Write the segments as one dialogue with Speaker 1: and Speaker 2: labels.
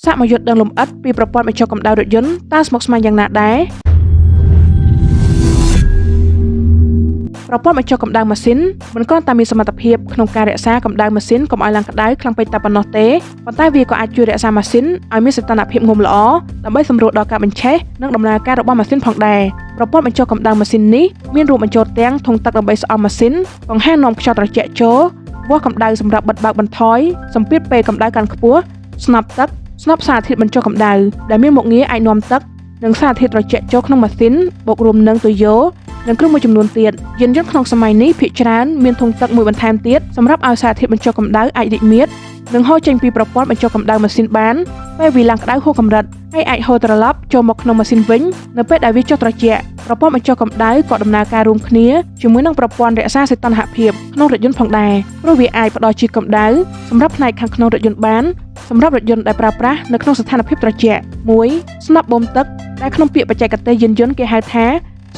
Speaker 1: សាកមកយល់ដឹងលម្អិតពីប្រព័ន្ធបញ្ចុះកម្ដៅរថយន្តតើស្មុគស្មាញយ៉ាងណាដែរប្រព័ន្ធបញ្ចុះកម្ដៅម៉ាស៊ីនមិនគ្រាន់តែមានសមត្ថភាពក្នុងការរក្សាកម្ដៅម៉ាស៊ីនកុំឲ្យឡើងក្ដៅខ្លាំងពេកតែប៉ុណ្ណោះទេប៉ុន្តែវាក៏អាចជួយរក្សាម៉ាស៊ីនឲ្យមានសីតុណ្ហភាពងំល្អដើម្បីសម្រួលដល់ការបញ្ឆេះនិងដំណើរការរបស់ម៉ាស៊ីនផងដែរប្រព័ន្ធបញ្ចុះកម្ដៅម៉ាស៊ីននេះមានរួមបញ្ចូលទាំងធុងទឹកដើម្បីស្អំម៉ាស៊ីនបង្ហាញនាំខ្យល់ត្រជាក់ចូលវាស់កម្ដៅសម្រាប់បិទបើកបន្ថយសម្ពាធពេលកម្ដៅកាន់ខ្ពស់ស្នប់ទឹកស្នប់សារធាតុបញ្ចុះកម្ដៅដែលមានមុខងារអាចនាំទឹកនិងសារធាតុត្រជាក់ចូលក្នុងម៉ាស៊ីនបូករួមនឹងទុយោនិងគ្រឿងមួយចំនួនទៀតយានយន្តក្នុងសម័យនេះភាគច្រើនមានធុងទឹកមួយបន្ថែមទៀតសម្រាប់ឲ្យសារធាតុបញ្ចុះកម្ដៅអាចរីកមាឌនិងហូរចេញពីប្រព័ន្ធបញ្ចុះកម្ដៅម៉ាស៊ីនបានពេលវាឡើងក្ដៅហួសកម្រិតហើយអាចហូរត្រឡប់ចូលមកក្នុងម៉ាស៊ីនវិញនៅពេលដែលវាចុះត្រជាក់ប្រព័ន្ធបញ្ចុះកម្ដៅក៏ដំណើរការរួមគ្នាជាមួយនឹងប្រព័ន្ធរក្សាសីតុណ្ហភាពក្នុងរថយន្តផងដែរព្រោះវាអាចផ្ដល់ជាតិកម្ដៅសម្រាប់ផ្នែកខាងក្នុងរថយន្តបានសម្រាប់រថយន្តដែលប្រើប្រាស់នៅក្នុងស្ថានភាពត្រជាក់1ស្នប់បូមទឹកដែលក្នុងពាក្យបច្ចេកទេសយានយន្តគេហៅថា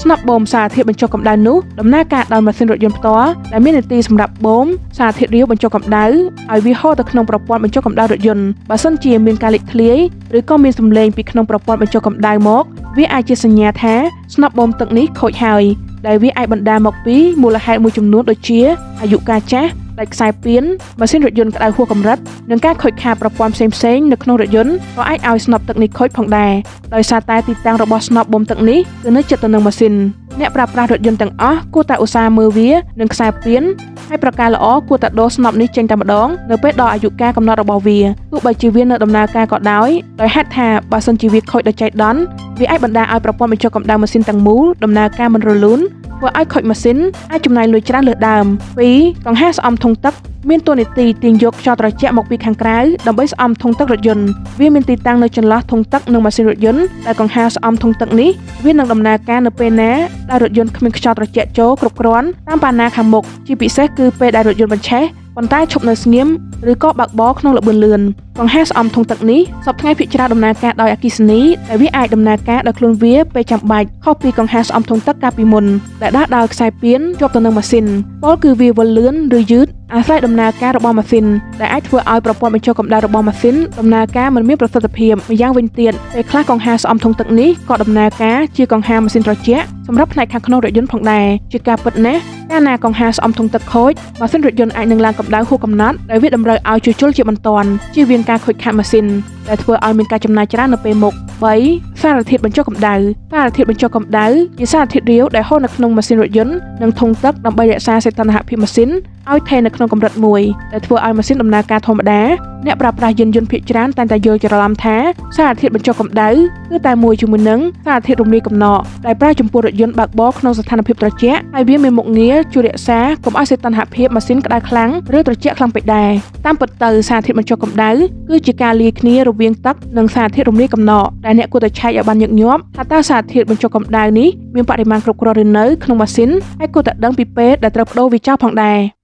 Speaker 1: ស្នប់បូមសារធាតុបញ្ចុះកម្ដៅនោះដំណើរការដោយម៉ាស៊ីនរថយន្តផ្ទាល់ដែលមាននីតិសម្រាប់បូមសារធាតុរាវបញ្ចុះកម្ដៅឲ្យវាហូរទៅក្នុងប្រព័ន្ធបញ្ចុះកម្ដៅរថយន្តបើសិនជាមានការលេចធ្លាយឬក៏មានសំឡេងពីក្នុងប្រព័ន្ធបញ្ចុះកម្ដៅមកវាអាចជាសញ្ញាថាស្នប់បូមទឹកនេះខូចហើយដែលវាអាចបណ្ដាលមកពីមូលហេតុមួយចំនួនដូចជាអាយុកាលចាស់ដាច់ខ្សែពានម៉ាស៊ីនរថយន្តក្ដៅហួសកម្រិតនិងការខូចខាតប្រព័ន្ធផ្សេងៗនៅក្នុងរថយន្តក៏អាចឲ្យស្នប់ទឹកនេះខូចផងដែរដោយសារតែទីតាំងរបស់ស្នប់បូមទឹកនេះគឺនៅជិតទៅនឹងម៉ាស៊ីនអ្នកប្រើប្រាស់រថយន្តទាំងអស់គួរតែឧស្សាហ៍មើលវានិងខ្សែពានហើយប្រការល្អគួរតែដូរស្នប់នេះចេញតែម្ដងនៅពេលដល់អាយុកាលកំណត់របស់វាទោះបីជាវានៅដំណើរការក៏ដោយហេតុថាបើសិនជាវាខូចដោយចៃដន្យវាអាចបណ្ដាលឲ្យប្រព័ន្ធបញ្ចុះកម្ដៅម៉ាស៊ីនទាំងមូលដំណើរការមិនរលូនធ្វើឲ្យខូចម៉ាស៊ីនអាចចំណាយលុយច្រើនលើសដើម2កង្ហាស្អំធុងទឹកមានតួនាទីទាញយកខ្យល់ត្រជាក់មកពីខាងក្រៅដើម្បីស្អំធុងទឹករថយន្តវាមានទីតាំងនៅចន្លោះធុងទឹកនិងម៉ាស៊ីនរថយន្តដែលកង្ហាស្អំធុងទឹកនេះវានឹងដំណើរការនៅពេលណាដែលរថយន្តគ្មានខ្យល់ត្រជាក់ចូលគ្រប់គ្រាន់តាមបាណាខាងមុខជាពិសេសគឺពេលដែលរថយន្តបញ្ឆេះប៉ុន្តែឈប់នៅស្ងៀមឬក៏បើកបរក្នុងល្បឿនលឿនកង្ហាស្អំធុងទឹកនេះសពថ្ងៃភាគច្រើនដំណើរការដោយអគ្គិសនីដែលវាអាចដំណើរការដោយខ្លួនវាពេលចាំបាច់ខុសពីកង្ហាស្អំធុងទឹកកាលពីមុនដែលដើរដោយខ្សែពានជាប់ទៅនឹងម៉ាស៊ីនពលគឺវាវិលលឿនឬយឺតអាស្រ័យដំណើរការរបស់ម៉ាស៊ីនដែលអាចធ្វើឲ្យប្រព័ន្ធបញ្ចុះកម្ដៅរបស់ម៉ាស៊ីនដំណើរការមិនមានប្រសិទ្ធភាពម្យ៉ាងវិញទៀតពេលខ្លះកង្ហាស្អំធុងទឹកនេះក៏ដំណើរការជាកង្ហាម៉ាស៊ីនត្រជាក់សម្រាប់ផ្នែកខាងក្នុងរថយន្តផងដែរជាការពិតណាស់កាលណាកង្ហាស្អំធុងទឹកខូចម៉ាស៊ីនរថយន្តអាចនឹងឡើងកម្ដៅហួសកំណត់ដែលវាតម្រូវឲ្យជួសជុលជាបន្ទាន់ជៀសវាងការខូចខាតម៉ាស៊ីនដែលធ្វើឲ្យមានការចំណាយច្រើននៅពេលមុខ3សារធាតុបញ្ចុះកម្ដៅសារធាតុបញ្ចុះកម្ដៅជាសារធាតុរាវដែលហូរនៅក្នុងម៉ាស៊ីនរថយន្តនិងធុងទឹកដើម្បីរក្សាសីតុណ្ហភាពម៉ាស៊ីនឲ្យថេរនៅក្នុងកម្រិតមួយដែលធ្វើឲ្យម៉ាស៊ីនដំណើរការធម្មតាអ្នកប្រើប្រាស់យានយន្តភាគច្រើនតែងតែយល់ច្រឡំថាសារធាតុបញ្ចុះកម្ដៅគឺតែមួយជាមួយនឹងសារធាតុរំលាយកំណកដែលប្រើចំពោះរថយន្តបើកបរក្នុងស្ថានភាពត្រជាក់ហើយវាមានមុខងារជួយរក្សាកុំឲ្យសីតុណ្ហភាពម៉ាស៊ីនក្ដៅខ្លាំងឬត្រជាក់ខ្លាំងពេកដែរតាមពិតទៅសារធាតុបញ្ចុះកម្ដៅគឺជាការលាយគ្នារវាងទឹកនិងសារធាតុរំលាយកំណកដែលអ្នកគួរតែឆែកឲ្យបានញឹកញាប់ថាតើសារធាតុបញ្ចុះកម្ដៅនេះមានបរិមាណគ្រប់គ្រាន់ឬនៅក្នុងម៉ាស៊ីនហើយគួរតែដឹងពីពេលដែលត្រូវប្ដូរវាចោលផងដែរ